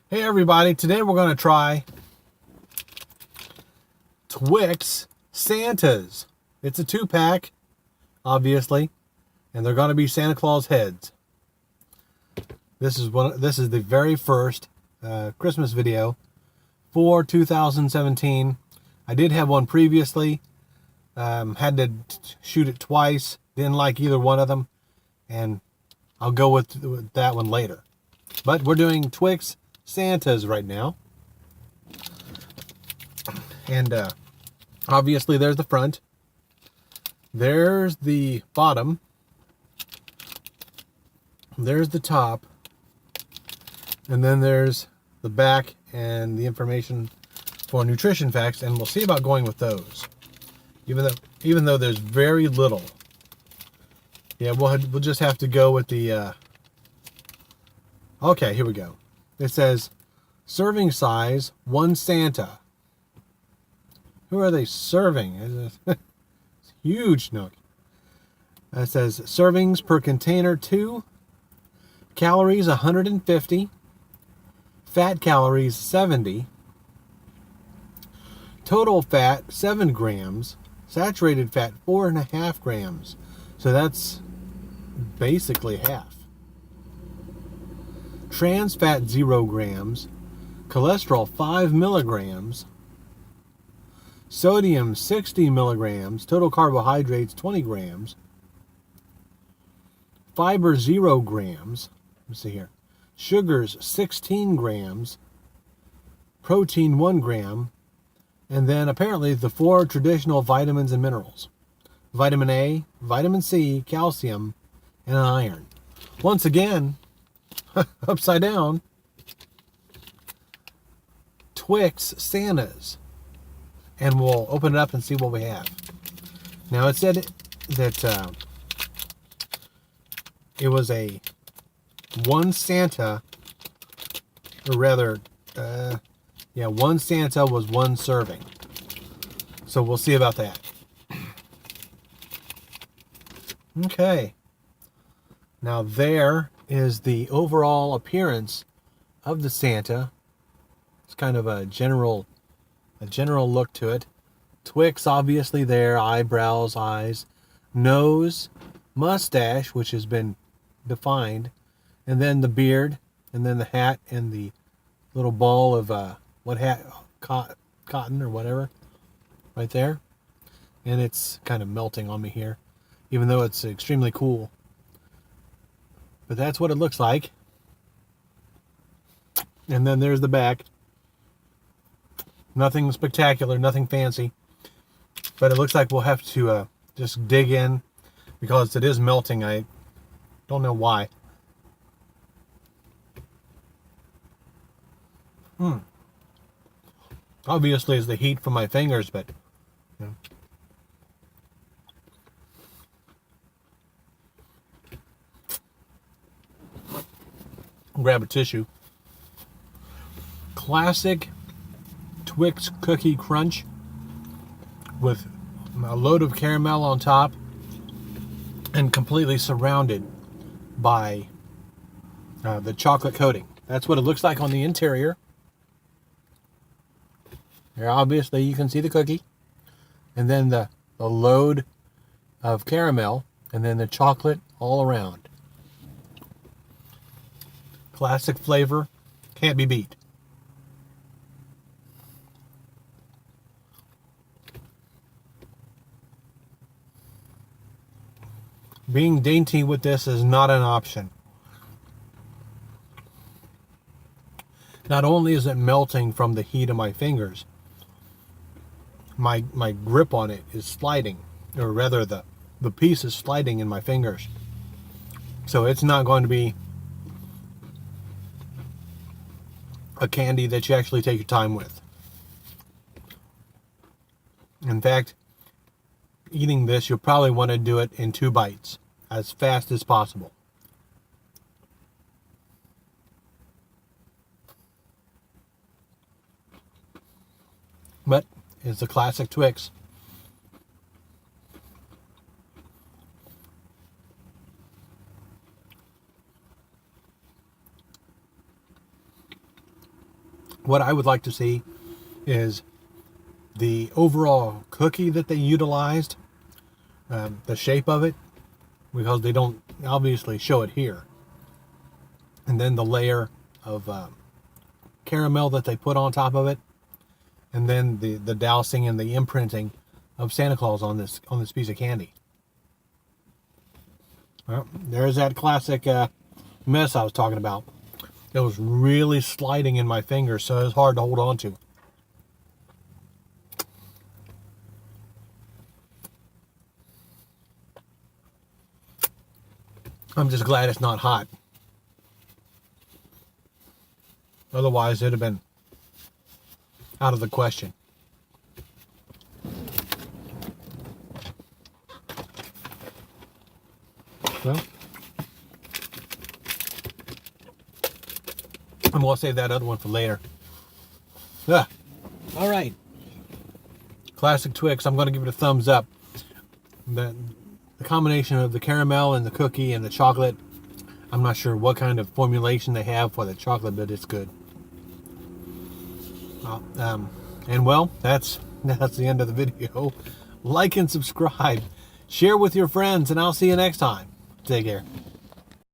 Hey everybody, today we're going to try Twix Santas. It's a 2-pack, obviously, and they're going to be Santa Claus heads. This is the very first Christmas video for 2017. I did have one previously, had to shoot it twice, didn't like either one of them, and I'll go with that one later. But we're doing Twix Santas right now. And obviously there's the front. There's the bottom. There's the top. And then there's the back and the information for nutrition facts, and we'll see about going with those. Even though there's very little. Yeah, we'll just have to go with the okay, here we go. It says, serving size, 1 Santa. Who are they serving? It's huge nook. It says, servings per container, 2. Calories, 150. Fat calories, 70. Total fat, 7 grams. Saturated fat, 4.5 grams. So that's basically half. Trans fat, 0 grams. Cholesterol, 5 milligrams. Sodium, 60 milligrams. Total carbohydrates, 20 grams. Fiber, 0 grams. Let's see here. Sugars, 16 grams. Protein, 1 gram. And then apparently the 4 traditional vitamins and minerals. Vitamin A, vitamin C, calcium, and iron. Once again, upside down, Twix Santas. And we'll open it up and see what we have. Now it said that it was a 1 Santa, or rather, 1 Santa was 1 serving. So we'll see about that. Okay. Now there is the overall appearance of the Santa. It's kind of a general look to it. Twix obviously there, eyebrows, eyes, nose, mustache, which has been defined, and then the beard, and then the hat and the little ball of what hat, cotton or whatever, right there. And it's kind of melting on me here, even though it's extremely cool. But that's what it looks like. And then there's the back. Nothing spectacular, nothing fancy. But it looks like we'll have to just dig in, because it is melting. I don't know why. Obviously it's the heat from my fingers, but you know. Grab a tissue. Classic Twix cookie crunch with a load of caramel on top and completely surrounded by the chocolate coating. That's what it looks like on the interior. Here, obviously you can see the cookie, and then the load of caramel, and then the chocolate all around. Classic flavor, can't be beat. Being dainty with this is not an option. Not only is it melting from the heat of my fingers, my grip on it is sliding, or rather the piece is sliding in my fingers. So it's not going to be a candy that you actually take your time with. In fact, eating this, you'll probably want to do it in 2 bites, as fast as possible. But it's a classic Twix. What I would like to see is the overall cookie that they utilized, the shape of it, because they don't obviously show it here. And then the layer of caramel that they put on top of it, and then the dousing and the imprinting of Santa Claus on this piece of candy. Well, there's that classic mess I was talking about. It was really sliding in my fingers, so it was hard to hold on to. I'm just glad it's not hot. Otherwise, it'd have been out of the question. Well, and we'll save that other one for later. All right. Classic Twix. I'm going to give it a thumbs up. The combination of the caramel and the cookie and the chocolate, I'm not sure what kind of formulation they have for the chocolate, but it's good. And well, that's the end of the video. Like and subscribe. Share with your friends, and I'll see you next time. Take care.